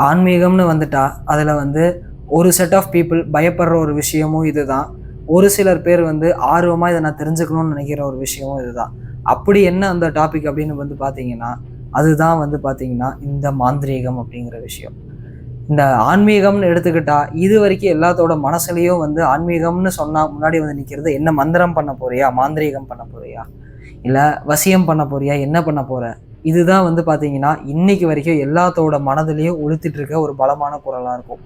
ஆன்மீகம்னு வந்துட்டா அதில் வந்து ஒரு செட் ஆஃப் பீப்புள் பயப்படுற ஒரு விஷயமும் இதுதான். ஒரு சிலர் பேர் வந்து ஆர்வமாக இதை நான் தெரிஞ்சுக்கணும்னு நினைக்கிற ஒரு விஷயமும் இதுதான். அப்படி என்ன அந்த டாபிக் அப்படின்னு வந்து பார்த்தீங்கன்னா, அதுதான் வந்து பார்த்தீங்கன்னா இந்த மாந்திரீகம் அப்படிங்கிற விஷயம். இந்த ஆன்மீகம்னு எடுத்துக்கிட்டா இது வரைக்கும் எல்லாத்தோட மனசுலையும் வந்து ஆன்மீகம்னு சொன்னால் முன்னாடி வந்து நிற்கிறது, என்ன மந்திரம் பண்ண போறியா, மாந்திரீகம் பண்ண போறியா, இல்லை வசியம் பண்ண போறியா, என்ன பண்ண போற, இதுதான் வந்து பார்த்தீங்கன்னா இன்னைக்கு வரைக்கும் எல்லாத்தோட மனதிலையும் உளுத்திட்டு இருக்க ஒரு பலமான குரலாக இருக்கும்.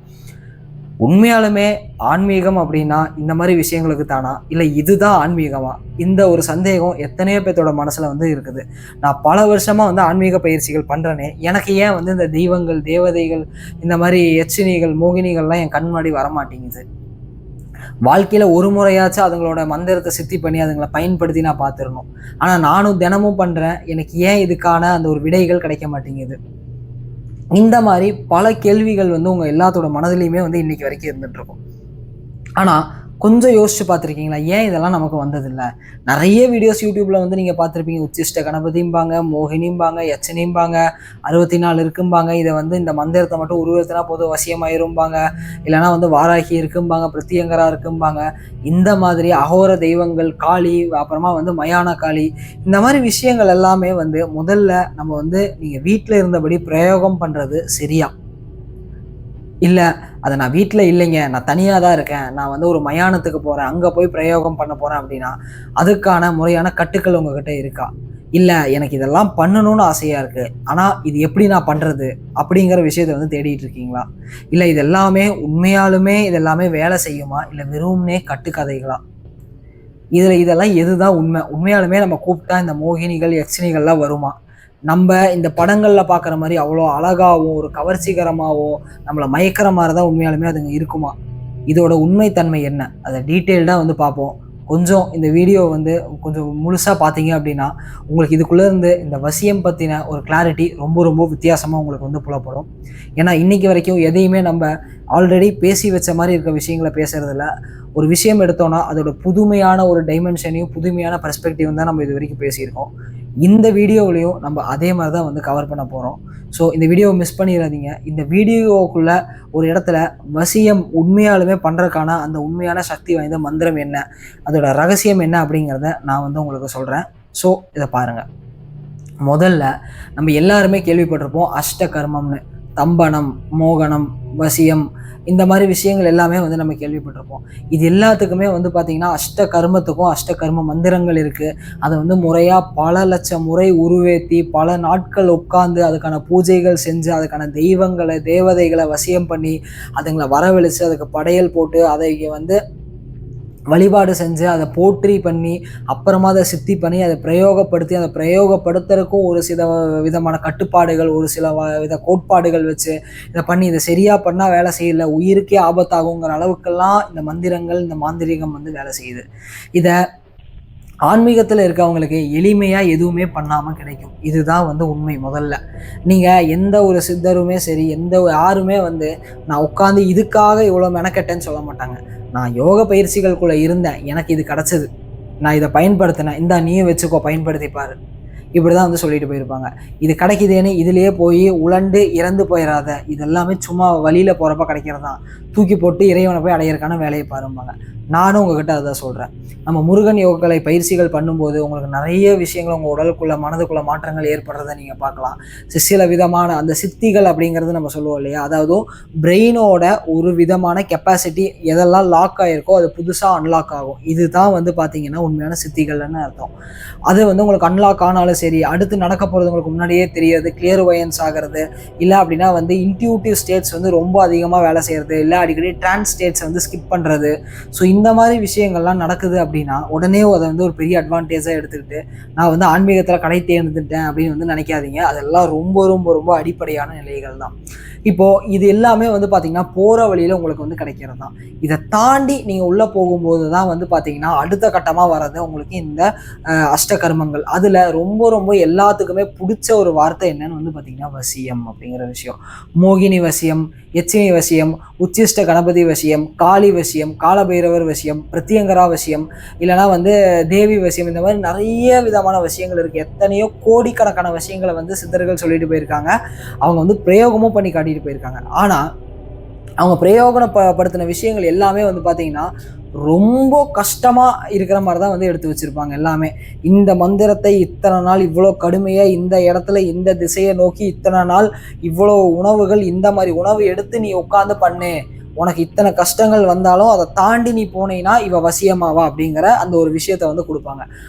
உண்மையாலுமே ஆன்மீகம் அப்படின்னா இந்த மாதிரி விஷயங்களுக்கு தானா, இல்லை இதுதான் ஆன்மீகமா, இந்த ஒரு சந்தேகம் எத்தனையோ பேர்த்தோட மனசுல வந்து இருக்குது. நான் பல வருஷமா வந்து ஆன்மீக பயிற்சிகள் பண்றேனே, எனக்கு ஏன் வந்து இந்த தெய்வங்கள் தேவதைகள் இந்த மாதிரி யட்சினிகள் மோகினிகள்லாம் என் கண் முன்னாடி வரமாட்டேங்குது? வாழ்க்கையில ஒரு முறையாச்சும் அதுங்களோட மந்திரத்தை சித்தி பண்ணி அதுங்களை பயன்படுத்தி நான் பார்த்துடணும். ஆனா நானும் தினமும் பண்றேன், எனக்கு ஏன் இதுக்கான அந்த ஒரு விடைகள் கிடைக்க மாட்டேங்குது? இந்த மாதிரி பல கேள்விகள் வந்து உங்க எல்லாத்தோட மனதிலையுமே வந்து இன்னைக்கு வரைக்கும் இருந்துட்டு இருக்கும். ஆனா கொஞ்சம் யோசிச்சு பார்த்துருக்கீங்களா, ஏன் இதெல்லாம் நமக்கு வந்ததில்லை? நிறைய வீடியோஸ் யூடியூப்ல வந்து நீங்க பார்த்துருப்பீங்க. உச்சிஷ்ட கணபதிம்பாங்க, மோகினிம்பாங்க, யட்சனிம்பாங்க, 64 இருக்கும்பாங்க. இதை வந்து இந்த மந்திரத்தை மட்டும் உருவத்தினா போதும் வசியமாயிரும்பாங்க. இல்லைன்னா வந்து வாராகி இருக்கும்பாங்க, பிரத்யங்கரா இருக்கும்பாங்க. இந்த மாதிரி அகோர தெய்வங்கள், காளி, அப்புறமா வந்து மயான காளி, இந்த மாதிரி விஷயங்கள் எல்லாமே வந்து முதல்ல நம்ம வந்து நீங்க வீட்டில் இருந்தபடி பிரயோகம் பண்றது சரியா? இல்லை, அதை நான் வீட்டில் இல்லைங்க, நான் தனியாக தான் இருக்கேன், நான் வந்து ஒரு மயானத்துக்கு போகிறேன், அங்கே போய் பிரயோகம் பண்ண போகிறேன் அப்படின்னா அதுக்கான முறையான கட்டுக்கள் உங்ககிட்ட இருக்கா? இல்லை, எனக்கு இதெல்லாம் பண்ணணும்னு ஆசையாக இருக்குது, ஆனால் இது எப்படி நான் பண்ணுறது அப்படிங்கிற விஷயத்தை வந்து தேடிட்டு இருக்கீங்களா? இல்லை, இது எல்லாமே உண்மையாலுமே இதெல்லாமே வேலை செய்யுமா, இல்லை வெறும்னே கட்டுக்கதைகளா? இதெல்லாம் எதுதான் உண்மை? உண்மையாலுமே நம்ம கூப்பிட்டா இந்த மோகினிகள் யட்சினிகள்லாம் வருமா? நம்ம இந்த படங்கள்ல பார்க்குற மாதிரி அவ்வளோ அழகாகவும் ஒரு கவர்ச்சிகரமாகவும் நம்மளை மயக்கிற மாதிரி தான் உண்மையாலுமே அதுங்க இருக்குமா? இதோட உண்மைத்தன்மை என்ன? அதை டீட்டெயில்டாக வந்து பார்ப்போம். கொஞ்சம் இந்த வீடியோ வந்து கொஞ்சம் முழுசாக பார்த்தீங்க அப்படின்னா உங்களுக்கு இதுக்குள்ளே இருந்து இந்த வசியம் பற்றின ஒரு கிளாரிட்டி ரொம்ப ரொம்ப வித்தியாசமாக உங்களுக்கு வந்து புலப்படும். ஏன்னா இன்றைக்கி வரைக்கும் எதையுமே நம்ம ஆல்ரெடி பேசி வச்ச மாதிரி இருக்க விஷயங்களை பேசுகிறதில்ல. ஒரு விஷயம் எடுத்தோன்னா அதோட புதுமையான ஒரு டைமென்ஷனையும் புதுமையான பெர்ஸ்பெக்டிவ் தான் நம்ம இது வரைக்கும் பேசியிருக்கோம். இந்த வீடியோவிலையும் நம்ம அதே மாதிரி தான் வந்து கவர் பண்ண போகிறோம். ஸோ இந்த வீடியோவை மிஸ் பண்ணிடாதீங்க. இந்த வீடியோவுக்குள்ளே ஒரு இடத்துல வசியம் உண்மையாலுமே பண்ணுறதுக்கான அந்த உண்மையான சக்தி வாய்ந்த மந்திரம் என்ன, அதோட ரகசியம் என்ன அப்படிங்கிறத நான் வந்து உங்களுக்கு சொல்கிறேன். ஸோ இதை பாருங்கள். முதல்ல நம்ம எல்லாருமே கேள்விப்பட்டிருப்போம் அஷ்ட கர்மம்னு. தம்பனம், மோகனம், வசியம், இந்த மாதிரி விஷயங்கள் எல்லாமே வந்து நம்ம கேள்விப்பட்டிருப்போம். இது எல்லாத்துக்குமே வந்து பார்த்திங்கன்னா அஷ்ட கர்மத்துக்கும் அஷ்ட கர்ம மந்திரங்கள் இருக்குது. அதை வந்து முறையாக பல லட்சம் முறை உருவேற்றி பல நாட்கள் உட்காந்து அதுக்கான பூஜைகள் செஞ்சு அதுக்கான தெய்வங்களை தேவதைகளை வசியம் பண்ணி அதுங்களை வரவழைச்சு அதுக்கு படையல் போட்டு அதை வந்து வழிபாடு செஞ்சு அதை போற்றி பண்ணி அப்புறமா அதை சித்தி பண்ணி அதை பிரயோகப்படுத்தி அதை பிரயோகப்படுத்துறதுக்கும் ஒரு சில விதமான கட்டுப்பாடுகள் ஒரு சில வித கோட்பாடுகள் வச்சு இதை பண்ணி இதை சரியாக பண்ணால் வேலை செய்யலை, உயிருக்கே ஆபத்தாகுங்கிற அளவுக்கெல்லாம் இந்த மந்திரங்கள் இந்த மாந்திரிகம் வந்து வேலை செய்யுது. இதை ஆன்மீகத்தில் இருக்கவங்களுக்கு எளிமையாக எதுவுமே பண்ணாமல் கிடைக்கும். இதுதான் வந்து உண்மை. முதல்ல நீங்கள் எந்த ஒரு சித்தருமே சரி யாருமே வந்து நான் உட்காந்து இதுக்காக இவ்வளோ மெனக்கெட்டேன்னு சொல்ல மாட்டாங்க. நான் யோக பயிற்சிகளுக்குள்ளே இருந்தேன், எனக்கு இது கிடச்சிது, நான் இதை பயன்படுத்தினேன், இந்தா நீயும் வச்சுக்கோ பயன்படுத்திப்பாரு, இப்படி தான் வந்து சொல்லிட்டு போயிருப்பாங்க. இது கிடைக்குதேன்னு இதுலேயே போய் உழண்டு இறந்து போயிடாத, இதெல்லாமே சும்மா வழியில் போகிறப்ப கிடைக்கிறது தான், தூக்கி போட்டு இறைவனை போய் அடையிறதுக்கான வேலையை பாருப்பாங்க. நானும் உங்ககிட்ட அதான் சொல்கிறேன். நம்ம முருகன் யோகக்கலை பயிற்சிகள் பண்ணும்போது உங்களுக்கு நிறைய விஷயங்கள் உங்கள் உடலுக்குள்ள மனதுக்குள்ள மாற்றங்கள் ஏற்படுறதை நீங்கள் பார்க்கலாம். சில விதமான அந்த சித்திகள் அப்படிங்கிறது நம்ம சொல்லுவோம் இல்லையா, அதாவது பிரெயினோட ஒரு விதமான கெப்பாசிட்டி எதெல்லாம் லாக் ஆகிருக்கோ அது புதுசாக அன்லாக் ஆகும். இதுதான் வந்து பார்த்தீங்கன்னா உண்மையான சித்திகள்னு அர்த்தம். அது வந்து உங்களுக்கு அன்லாக் ஆனாலும் சரி, அடுத்து நடக்க போகிறது உங்களுக்கு முன்னாடியே தெரியாது, கிளியர் வயன்ஸ் ஆகிறது, இல்லை அப்படின்னா வந்து இன்ட்யூட்டிவ் ஸ்டேட்ஸ் வந்து ரொம்ப அதிகமாக வேலை செய்கிறது, இல்லை அடிக்கடி ட்ரான்ஸ் ஸ்டேட்ஸ் வந்து ஸ்கிப் பண்ணுறது. ஸோ இந்த மாதிரி விஷயங்கள்லாம் நடக்குது அப்படின்னா உடனே அதை வந்து ஒரு பெரிய அட்வான்டேஜாக எடுத்துக்கிட்டு நான் வந்து ஆன்மீகத்தில் கடை தேர்ந்துட்டேன் அப்படின்னு வந்து நினைக்காதீங்க. அதெல்லாம் ரொம்ப ரொம்ப ரொம்ப அடிப்படையான நிலைகள் தான். இப்போது இது எல்லாமே வந்து பார்த்திங்கன்னா போகிற வழியில் உங்களுக்கு வந்து கிடைக்கிறது தான். இதை தாண்டி நீங்கள் உள்ளே போகும்போது தான் வந்து பார்த்திங்கன்னா அடுத்த கட்டமாக வர்றது உங்களுக்கு இந்த அஷ்டகர்மங்கள். அதில் ரொம்ப ரொம்ப எல்லாத்துக்குமே பிடிச்ச ஒரு வார்த்தை என்னன்னு வந்து பார்த்திங்கன்னா வசியம் அப்படிங்கிற விஷயம். மோகினி வசியம், யட்சினி வசியம், உச்சிஷ்ட கணபதி வசியம், காளி வசியம், காலபைரவர் வசியம், பிரத்யங்கரா வசியம், இல்லைனா வந்து தேவி வசியம், இந்த மாதிரி நிறைய விதமான வசியங்கள் இருக்குது. எத்தனையோ கோடிக்கணக்கான வசியங்களை வந்து சித்தர்கள் சொல்லிட்டு போயிருக்காங்க. அவங்க வந்து பிரயோகமும் பண்ணி காட்டிட்டு போயிருக்காங்க. ஆனால் அவங்க பிரயோகப்படுத்தின விஷயங்கள் எல்லாமே வந்து பார்த்தீங்கன்னா ரொம்ப கஷ்டமாக இருக்கிற மாதிரி தான் வந்து எடுத்து வச்சுருப்பாங்க எல்லாமே. இந்த மந்திரத்தை இத்தனை நாள் இவ்வளோ கடுமையாக இந்த இடத்துல இந்த திசையை நோக்கி இத்தனை நாள் இவ்வளோ உணவுகள் இந்த மாதிரி உணவு எடுத்து நீ உட்காந்து பண்ணு, உனக்கு இத்தனை கஷ்டங்கள் வந்தாலும் அதை தாண்டி நீ போனீங்கன்னா இவ வசியமாவா அப்படிங்கிற அந்த ஒரு விஷயத்த வந்து கொடுப்பாங்க.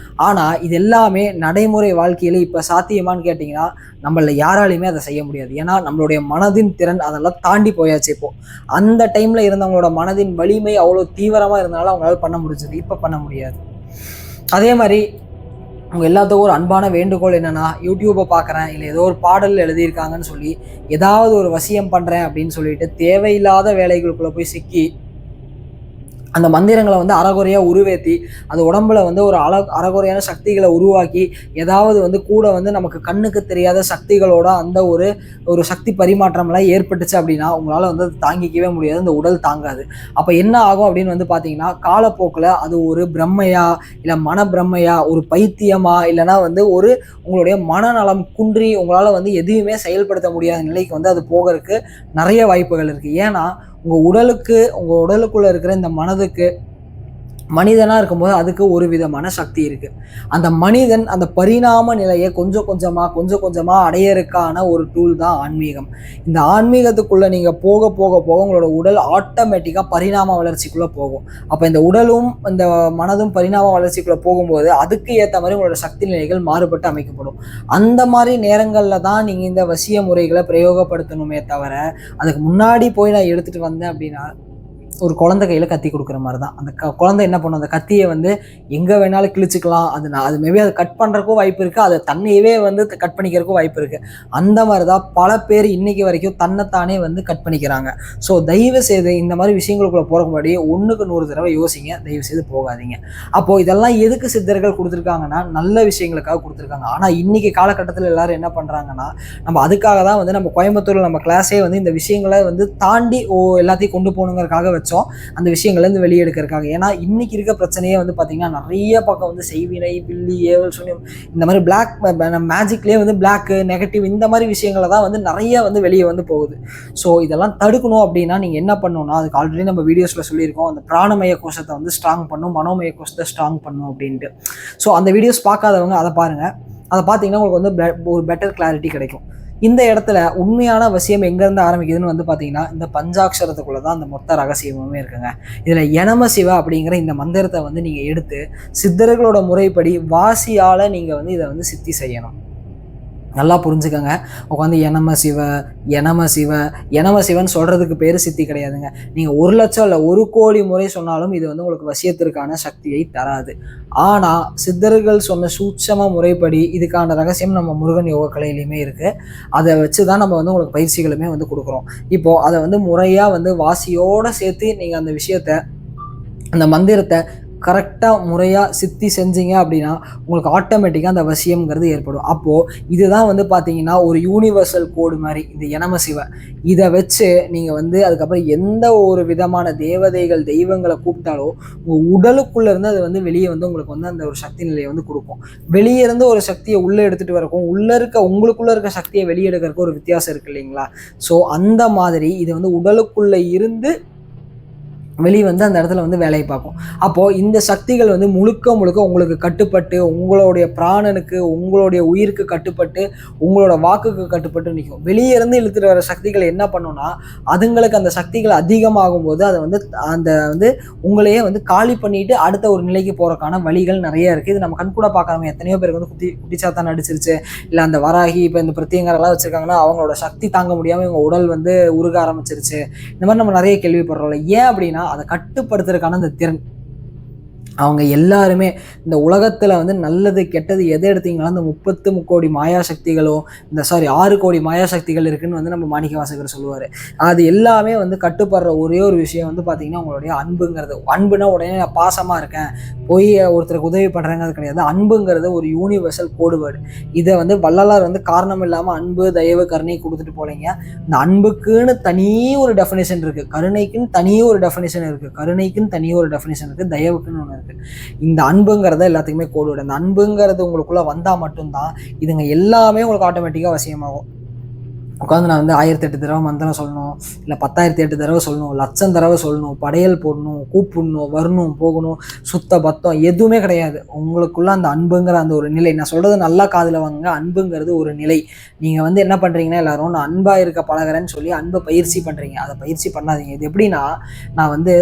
ஆனால் இது எல்லாமே நடைமுறை வாழ்க்கையில் இப்போ சாத்தியமானு கேட்டிங்கன்னா நம்மள யாராலையுமே அதை செய்ய முடியாது. ஏன்னா நம்மளுடைய மனதின் திறன் அதெல்லாம் தாண்டி போயாச்சு. இப்போது அந்த டைமில் இருந்தவங்களோட மனதின் வலிமை அவ்வளோ தீவிரமாக இருந்தாலும் அவங்களால பண்ண முடிஞ்சது, இப்போ பண்ண முடியாது. அதே மாதிரி அவங்க எல்லாத்துக்கும் ஒரு அன்பான வேண்டுகோள் என்னென்னா, யூடியூப்பை பார்க்குறேன் இல்லை ஏதோ ஒரு பாடல் எழுதியிருக்காங்கன்னு சொல்லி ஏதாவது ஒரு வசியம் பண்ணுறேன் அப்படின்னு சொல்லிட்டு தேவையில்லாத வேலைகளுக்குள்ளே போய் சிக்கி அந்த மந்திரங்களை வந்து அறகுறையாக உருவேற்றி அது உடம்புல வந்து ஒரு அறகுறையான சக்திகளை உருவாக்கி ஏதாவது வந்து கூட வந்து நமக்கு கண்ணுக்கு தெரியாத சக்திகளோட அந்த ஒரு சக்தி பரிமாற்றம்லாம் ஏற்பட்டுச்சு அப்படின்னா உங்களால் வந்து அது தாங்கிக்கவே முடியாது, அந்த உடல் தாங்காது. அப்போ என்ன ஆகும் அப்படின்னு வந்து பார்த்தீங்கன்னா காலப்போக்கில் அது ஒரு பிரம்மையா இல்லை மன பிரம்மையா, ஒரு பைத்தியமா, இல்லைனா வந்து உங்களுடைய மனநலம் குன்றி உங்களால் வந்து எதையுமே செயல்படுத்த முடியாத நிலைக்கு வந்து அது போகிறதுக்கு நிறைய வாய்ப்புகள் இருக்குது. ஏன்னா உங்கள் உடலுக்குள்ளே இருக்கிற இந்த மனதுக்கு மனிதனாக இருக்கும்போது அதுக்கு ஒரு விதமான சக்தி இருக்குது. அந்த மனிதன் அந்த பரிணாம நிலையை கொஞ்சம் கொஞ்சமாக அடையறதுக்கான ஒரு டூல் தான் ஆன்மீகம். இந்த ஆன்மீகத்துக்குள்ளே நீங்கள் போக போக போக உங்களோட உடல் ஆட்டோமேட்டிக்காக பரிணாம வளர்ச்சிக்குள்ளே போகும். அப்போ இந்த உடலும் இந்த மனதும் பரிணாம வளர்ச்சிக்குள்ளே போகும்போது அதுக்கு ஏற்ற மாதிரி உங்களோட சக்தி நிலைகள் மாறுபட்டு அமைக்கப்படும். அந்த மாதிரி நேரங்களில் தான் நீங்கள் இந்த வசிய முறைகளை பிரயோகப்படுத்தணுமே தவிர அதுக்கு முன்னாடி போய் நான் எடுத்துகிட்டு வந்தேன் அப்படின்னா ஒரு குழந்தை கையில் கத்தி கொடுக்குற மாதிரி தான். அந்த குழந்தை என்ன பண்ணும், அந்த கத்தியை வந்து எங்கே வேணாலும் கிழிச்சிக்கலாம். அது மேபி அதை கட் பண்ணுறக்கும் வாய்ப்பு இருக்குது, அதை தன்னையவே வந்து கட் பண்ணிக்கிறதுக்கும் வாய்ப்பு இருக்குது. அந்த மாதிரி தான் பல பேர் இன்றைக்கி வரைக்கும் தன்னைத்தானே வந்து கட் பண்ணிக்கிறாங்க. ஸோ தயவு செய்து இந்த மாதிரி விஷயங்களுக்குள்ளே போகிறக்கு முன்னாடி 1க்கு 100 தடவை யோசிங்க, தயவு செய்து போகாதீங்க. அப்போது இதெல்லாம் எதுக்கு சித்தர்கள் கொடுத்துருக்காங்கன்னா நல்ல விஷயங்களுக்காக கொடுத்துருக்காங்க. ஆனால் இன்றைக்கி காலகட்டத்தில் எல்லோரும் என்ன பண்ணுறாங்கன்னா நம்ம அதுக்காக தான் வந்து நம்ம கோயம்புத்தூரில் நம்ம கிளாஸே வந்து இந்த விஷயங்களை வந்து தாண்டி எல்லாத்தையும் கொண்டு போகணுங்கிறதுக்காக வச்சோம், அந்த விஷயங்கள்லேருந்து வெளியே எடுக்கிறதுக்காக. ஏன்னா இன்னைக்கு இருக்க பிரச்சனையே வந்து பார்த்தீங்கன்னா நிறைய பக்கம் வந்து செய்வினை, பில்லி, ஏவல், சூனியம், இந்த மாதிரி பிளாக் மேஜிக்லேயே வந்து பிளாக் நெகட்டிவ் இந்த மாதிரி விஷயங்களை தான் வந்து நிறைய வந்து வெளியே வந்து போகுது. ஸோ இதெல்லாம் தடுக்கணும் அப்படின்னா நீங்கள் என்ன பண்ணணும்னா, அதுக்கு ஆல்ரெடி நம்ம வீடியோஸில் சொல்லியிருக்கோம், அந்த பிராணமய கோஷத்தை வந்து ஸ்ட்ராங் பண்ணும், மனோமய கோஷத்தை ஸ்ட்ராங் பண்ணும் அப்படின்ட்டு. ஸோ அந்த வீடியோஸ் பார்க்காதவங்க அதை பாருங்கள். அதை பார்த்தீங்கன்னா உங்களுக்கு வந்து ஒரு பெட்டர் கிளாரிட்டி கிடைக்கும். இந்த இடத்துல உண்மையான வசியம் எங்கேருந்து ஆரம்பிக்குதுன்னு வந்து பார்த்தீங்கன்னா இந்த பஞ்சாட்சரத்துக்குள்ளே தான் அந்த மொத்த ரகசியமுமே இருக்குங்க. இதில் யனம சிவ அப்படிங்கிற இந்த மந்திரத்தை வந்து நீங்கள் எடுத்து சித்தர்களோட முறைப்படி வாசியால் நீங்கள் வந்து இதை வந்து சித்தி செய்யணும். நல்லா புரிஞ்சுக்கங்க. உட்காந்து யனம சிவன் சொல்கிறதுக்கு பேர் சித்தி கிடையாதுங்க. நீங்கள் 1 லட்சம் இல்லை 1 கோடி முறை சொன்னாலும் இது வந்து உங்களுக்கு வசியத்திற்கான சக்தியை தராது. ஆனால் சித்தர்கள் சொன்ன சூட்சம முறைப்படி இதுக்கான ரகசியம் நம்ம முருகன் யோக கலையிலையுமே இருக்குது. அதை வச்சு தான் நம்ம வந்து உங்களுக்கு பயிற்சிகளுமே வந்து கொடுக்குறோம். இப்போது அதை வந்து முறையாக வந்து வாசியோடு சேர்த்து நீங்கள் அந்த விஷயத்தை, அந்த மந்திரத்தை கரெக்டாக முறையாக சித்தி செஞ்சீங்க அப்படின்னா உங்களுக்கு ஆட்டோமேட்டிக்காக அந்த வசியம்ங்கிறது ஏற்படும். அப்போது இதுதான் வந்து பார்த்தீங்கன்னா ஒரு யூனிவர்சல் கோடு மாதிரி இந்த யனம சிவ. இதை வச்சு நீங்கள் வந்து அதுக்கப்புறம் எந்த ஒரு விதமான தேவதைகள் தெய்வங்களை கூப்பிட்டாலோ உங்கள் உடலுக்குள்ளேருந்து அது வந்து வெளியே வந்து உங்களுக்கு வந்து அந்த ஒரு சக்தி நிலையை வந்து கொடுக்கும். வெளியே இருந்து ஒரு சக்தியை உள்ளே எடுத்துகிட்டு வரக்கும் உங்களுக்குள்ளே இருக்க சக்தியை வெளியே எடுக்கிறதுக்கு ஒரு வித்தியாசம் இருக்குது இல்லைங்களா? ஸோ அந்த மாதிரி இது வந்து உடலுக்குள்ளே இருந்து வெளியே வந்து அந்த இடத்துல வந்து வேலையை பார்க்கும். அப்போது இந்த சக்திகள் வந்து முழுக்க உங்களுக்கு கட்டுப்பட்டு உங்களுடைய பிராணனுக்கு, உங்களுடைய உயிருக்கு கட்டுப்பட்டு, உங்களோட வாக்குக்கு கட்டுப்பட்டு நிற்கும். வெளியே இருந்து இழுத்துட்டு வர சக்திகள் என்ன பண்ணுன்னா அதுங்களுக்கு அந்த சக்திகள் அதிகமாகும் போது அதை வந்து அந்த உங்களையே வந்து காலி பண்ணிட்டு அடுத்த ஒரு நிலைக்கு போகிறக்கான வழிகள் நிறைய இருக்குது. இது நம்ம கண்கூட பார்க்காம எத்தனையோ பேருக்கு வந்து குட்டிச்சாத்தான் அடிச்சிருச்சு, இல்லை அந்த வராகி இப்போ இந்த பிரத்யங்கரெல்லாம் வச்சுருக்காங்கன்னா அவங்களோட சக்தி தாங்க முடியாமல் இவங்க உடல் வந்து உருக ஆரம்பிச்சிருச்சு. இந்த மாதிரி நம்ம நிறைய கேள்விப்படுறோம்ல. ஏன் அப்படின்னா அதை கட்டுப்படுத்துறதுக்கான அந்த திறன், அவங்க எல்லாருமே இந்த உலகத்தில் வந்து நல்லது கெட்டது எதை எடுத்தீங்கன்னா இந்த 30 கோடி மாயாசக்திகளோ இந்த 6 கோடி மாயாசக்திகள் இருக்குன்னு வந்து நம்ம மாணிக்கவாசகர் சொல்லுவார். அது எல்லாமே வந்து கட்டுப்படுற ஒரே ஒரு விஷயம் வந்து பார்த்தீங்கன்னா உங்களுடைய அன்புங்கிறது. அன்புனா உடனே நான் பாசமாக இருக்கேன் போய் ஒருத்தருக்கு உதவி பண்ணுறேங்கிறது கிடையாது. அன்புங்கிறது ஒரு யூனிவர்சல் கோடுவேர்டு. இதை வந்து வள்ளலார் வந்து காரணம் இல்லாமல் அன்பு தயவு கருணை கொடுத்துட்டு போலீங்க. இந்த அன்புக்குன்னு தனி ஒரு டெஃபினேஷன் இருக்குது, கருணைக்குன்னு தனியே ஒரு டெஃபினேஷன் இருக்குது, கருணைக்குன்னு தனியே ஒரு டெஃபினேஷன் இருக்குது, தயவுக்குன்னு ஒன்று இருக்குது. இந்த அன்புங்கிறத எல்லாத்துக்குமே கோடுவிடும். இந்த அன்புங்கிறது உங்களுக்குள்ள வந்தா மட்டும்தான் இதுங்க எல்லாமே உங்களுக்கு ஆட்டோமேட்டிக்கா அவசியமாகும். உட்காந்து நான் வந்து 1008 தடவை மந்திரம் சொல்லணும், இல்லை 10,008 தடவை சொல்லணும், லட்சம் தடவை சொல்லணும், படையல் போடணும், கூப்பிடணும், வரணும், போகணும், சுத்த பத்தம் எதுவுமே கிடையாது. உங்களுக்குள்ள அந்த அன்புங்கிற அந்த ஒரு நிலை, நான் சொல்றது நல்லா காதில் வாங்க, அன்புங்கிறது ஒரு நிலை. நீங்கள் வந்து என்ன பண்ணுறீங்கன்னா எல்லாரும் நான் அன்பாக இருக்க பழகிறேன்னு சொல்லி அன்பை பயிற்சி பண்ணுறீங்க. அதை பயிற்சி பண்ணாதீங்க. இது எப்படின்னா நான் வந்து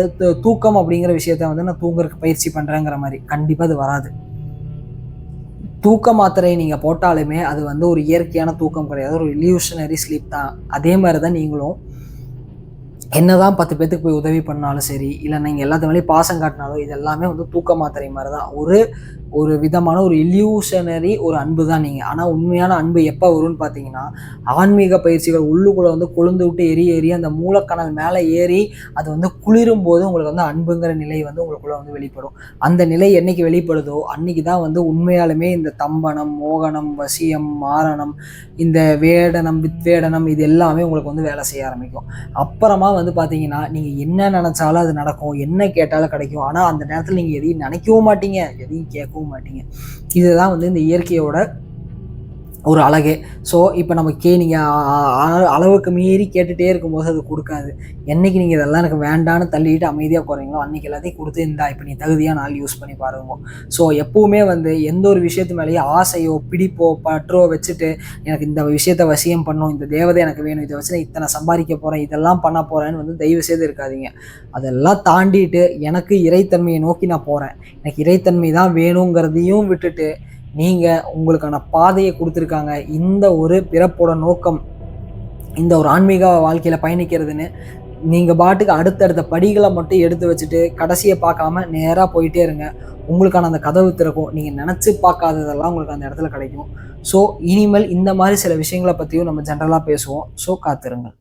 தூக்கம் அப்படிங்கிற விஷயத்த வந்து நான் தூங்குறதுக்கு பயிற்சி பண்ணுறேங்கிற மாதிரி கண்டிப்பாக அது வராது. தூக்க மாத்திரை நீங்கள் போட்டாலுமே அது வந்து ஒரு இயற்கையான தூக்கம் கிடையாது, ஒரு இல்யூஷனரி ஸ்லீப் தான். அதே மாதிரி தான் நீங்களும் என்னதான் 10 பேத்துக்கு போய் உதவி பண்ணாலும் சரி, இல்லை நீங்கள் எல்லாத்து மேலேயும் பாசம் காட்டினாலும் இது எல்லாமே வந்து தூக்க மாத்திரை மாதிரி தான். ஒரு விதமான ஒரு இல்யூஷனரி ஒரு அன்பு தான் நீங்கள். ஆனால் உண்மையான அன்பு எப்போ வரும்னு பார்த்தீங்கன்னா ஆன்மீக பயிற்சிகள் உள்ளுக்குள்ளே வந்து கொழுந்து விட்டு எரி அந்த மூலக்கணல் மேலே ஏறி அது வந்து குளிரும் போது உங்களுக்கு வந்து அன்புங்கிற நிலை வந்து உங்களுக்குள்ளே வந்து வெளிப்படும். அந்த நிலை என்னைக்கு வெளிப்படுதோ அன்னைக்கு தான் வந்து உண்மையாலுமே இந்த தம்பனம், மோகனம், வசியம், மாரணம், இந்த வேடனம், வித்வேடனம் இது எல்லாமே உங்களுக்கு வந்து வேலை செய்ய ஆரம்பிக்கும். அப்புறமா வந்து பார்த்தீங்கன்னா நீங்கள் என்ன நினச்சாலும் அது நடக்கும், என்ன கேட்டாலும் கிடைக்கும். ஆனால் அந்த நேரத்தில் நீங்கள் எதையும் நினைக்கவும் மாட்டீங்க, எதையும் கேட்கவும் மாட்டீங்க. இதுதான் வந்து இந்த இயற்கையோட ஒரு அழகே. ஸோ இப்போ நம்ம நீங்கள் அளவுக்கு மீறி கேட்டுகிட்டே இருக்கும்போது அது கொடுக்காது. என்றைக்கு நீங்கள் இதெல்லாம் எனக்கு வேண்டான்னு தள்ளிட்டு அமைதியாக போகிறீங்களோ அன்றைக்கி எல்லாத்தையும் கொடுத்து இந்தா இப்போ நீ தகுதியாக நாள் யூஸ் பண்ணி பாருங்க. ஸோ எப்போவுமே வந்து எந்த ஒரு விஷயத்து மேலேயே ஆசையோ பிடிப்போ பற்றோ வச்சுட்டு எனக்கு இந்த விஷயத்தை வசியம் பண்ணும், இந்த தேவதை எனக்கு வேணும், இதை வச்சு நான் இத்தனை சம்பாதிக்க போகிறேன், இதெல்லாம் பண்ண போகிறேன்னு வந்து தயவு செய்து இருக்காதீங்க. அதெல்லாம் தாண்டிட்டு எனக்கு இறைத்தன்மையை நோக்கி நான் போகிறேன், எனக்கு இறைத்தன்மை தான் வேணுங்கிறதையும் விட்டுட்டு நீங்கள் உங்களுக்கான பாதையை கொடுத்துருக்காங்க. இந்த ஒரு பிறப்போட நோக்கம் இந்த ஒரு ஆன்மீக வாழ்க்கையில் பயணிக்கிறதுன்னு நீங்கள் பாட்டுக்கு அடுத்தடுத்த படிகளை மட்டும் எடுத்து வச்சுட்டு கடைசியை பார்க்காம நேராக போயிட்டே இருங்க. உங்களுக்கான அந்த கதவு திறக்கும். நீங்கள் நினச்சி பார்க்காததெல்லாம் உங்களுக்கு அந்த இடத்துல கிடைக்கும். ஸோ இனிமேல் இந்த மாதிரி சில விஷயங்களை பற்றியும் நம்ம ஜென்ரலாக பேசுவோம். ஸோ காத்திருங்கள்.